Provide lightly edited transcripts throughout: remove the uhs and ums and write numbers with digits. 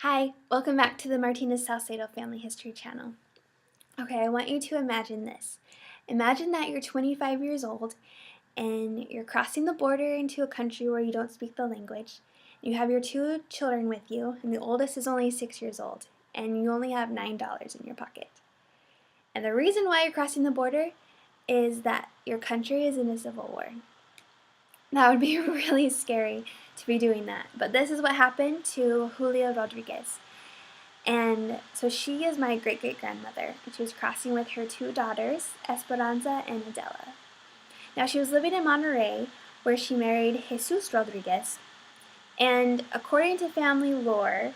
Hi, welcome back to the Martinez Saucedo Family History channel. Okay, I want you to imagine this. Imagine that you're 25 years old and you're crossing the border into a country where you don't speak the language. You have your two children with you, and the oldest is only 6 years old, and you only have $9 in your pocket. And the reason why you're crossing the border is that your country is in a civil war. That would be really scary to be doing that. But this is what happened to Julia Rodriguez. And so she is my great-great-grandmother, and she was crossing with her two daughters, Esperanza and Adela. Now, she was living in Monterrey, where she married Jesus Rodriguez, and according to family lore,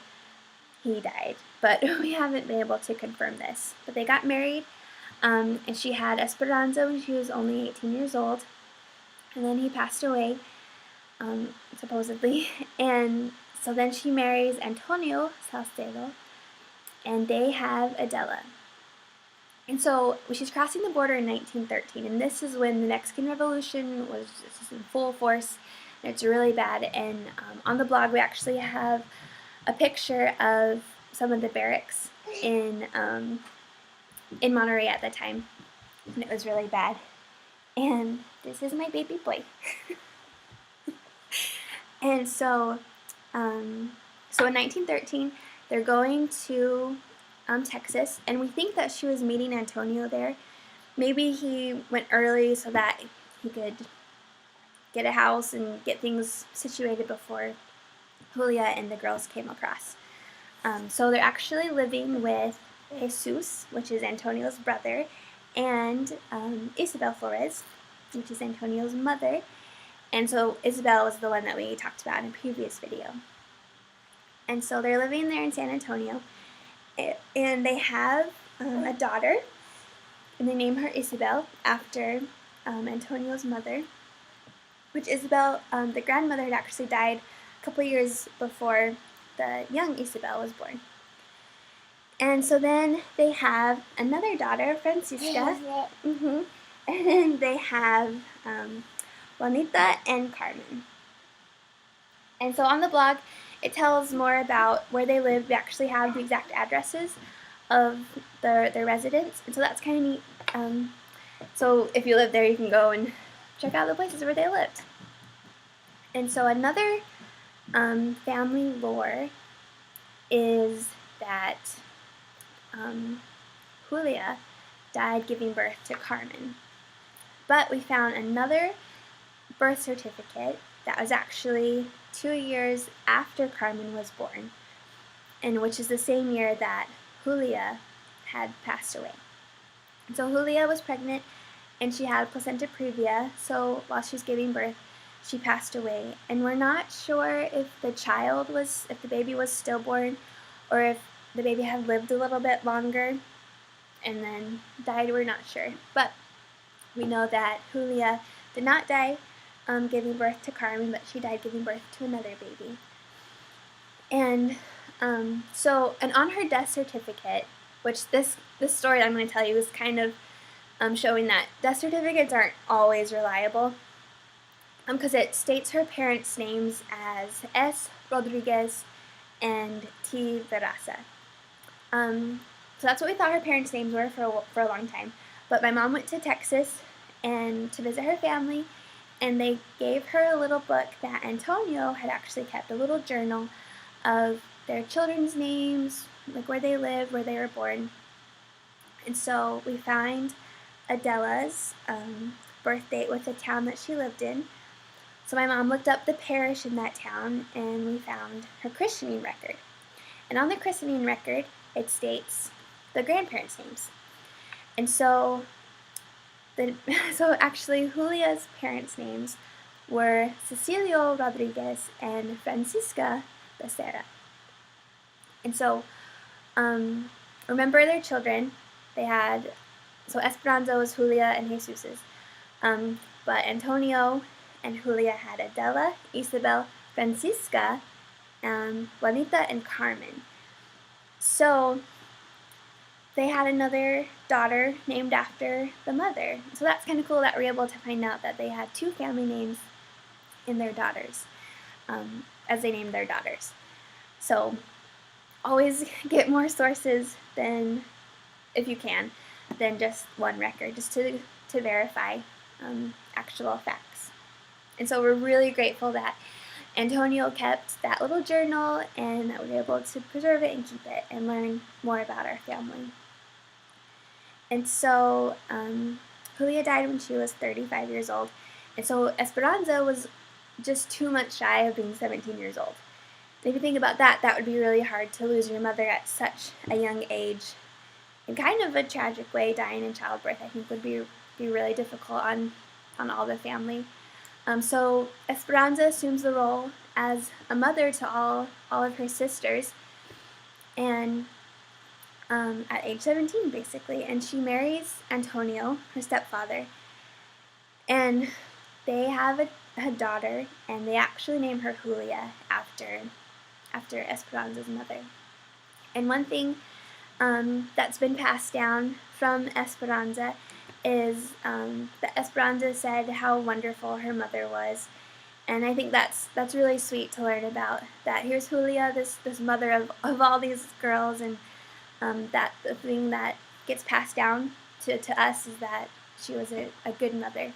he died, but we haven't been able to confirm this. But they got married, and she had Esperanza when she was only 18 years old, and then he passed away, supposedly, and so then she marries Antonio Saucedo, and they have Adela. And so she's crossing the border in 1913, and this is when the Mexican Revolution was just in full force, and it's really bad. And on the blog we actually have a picture of some of the barracks in Monterrey at the time, and it was really bad. And this is my baby boy. And so in 1913, they're going to Texas, and we think that she was meeting Antonio there. Maybe he went early so that he could get a house and get things situated before Julia and the girls came across. So they're actually living with Jesus, which is Antonio's brother, and Isabel Flores, which is Antonio's mother. And so Isabel was the one that we talked about in a previous video. And so they're living there in San Antonio, and they have a daughter, and they name her Isabel after Antonio's mother, which Isabel, the grandmother, had actually died a couple years before the young Isabel was born. And so then they have another daughter, Francisca, and then they have Juanita and Carmen. And so on the blog, it tells more about where they live. We actually have the exact addresses of their residence, and so that's kind of neat. So if you live there, you can go and check out the places where they lived. And so another family lore is that Julia died giving birth to Carmen. But we found another birth certificate that was actually 2 years after Carmen was born, and which is the same year that Julia had passed away. And so Julia was pregnant, and she had placenta previa, so while she was giving birth, she passed away. And we're not sure if the baby was stillborn, or if the baby had lived a little bit longer and then died. We're not sure. But we know that Julia did not die giving birth to Carmen, but she died giving birth to another baby. And and on her death certificate, which this story I'm going to tell you is kind of showing that death certificates aren't always reliable, because it states her parents' names as S. Rodriguez and T. Veraza. So that's what we thought her parents' names were for a long time. But my mom went to Texas and to visit her family, and they gave her a little book that Antonio had actually kept, a little journal of their children's names, like where they lived, where they were born. And so we find Adela's birth date with the town that she lived in. So my mom looked up the parish in that town, and we found her christening record. And on the christening record, it states the grandparents' names. And so actually Julia's parents' names were Cecilio Rodriguez and Francisca Becerra. And so remember their children. They had, so Esperanza was Julia and Jesus's, but Antonio and Julia had Adela, Isabel, Francisca, Juanita, and Carmen. So they had another daughter named after the mother. So that's kind of cool that we're able to find out that they had two family names in their daughters, as they named their daughters. So always get more sources than, if you can, than just one record, just to verify actual facts. And so we're really grateful that Antonio kept that little journal and that we were able to preserve it and keep it and learn more about our family. And so Julia died when she was 35 years old. And so Esperanza was just 2 months shy of being 17 years old. If you think about that, that would be really hard to lose your mother at such a young age. In kind of a tragic way, dying in childbirth, I think would be really difficult on all the family. So Esperanza assumes the role as a mother to all of her sisters, and at age 17, basically, and she marries Antonio, her stepfather, and they have a daughter, and they actually name her Julia after Esperanza's mother. And one thing that's been passed down from Esperanza is that Esperanza said how wonderful her mother was. And I think that's really sweet to learn about, that here's Julia, this mother of all these girls, and that the thing that gets passed down to us is that she was a good mother.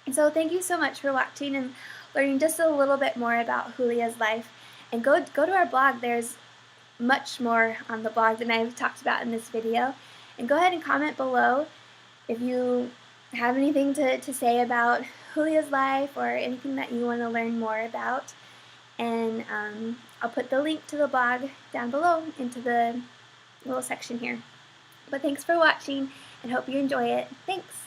And so thank you so much for watching and learning just a little bit more about Julia's life. And go to our blog. There's much more on the blog than I've talked about in this video. And go ahead and comment below if you have anything to say about Julia's life or anything that you want to learn more about. And I'll put the link to the blog down below into the little section here. But thanks for watching and hope you enjoy it. Thanks!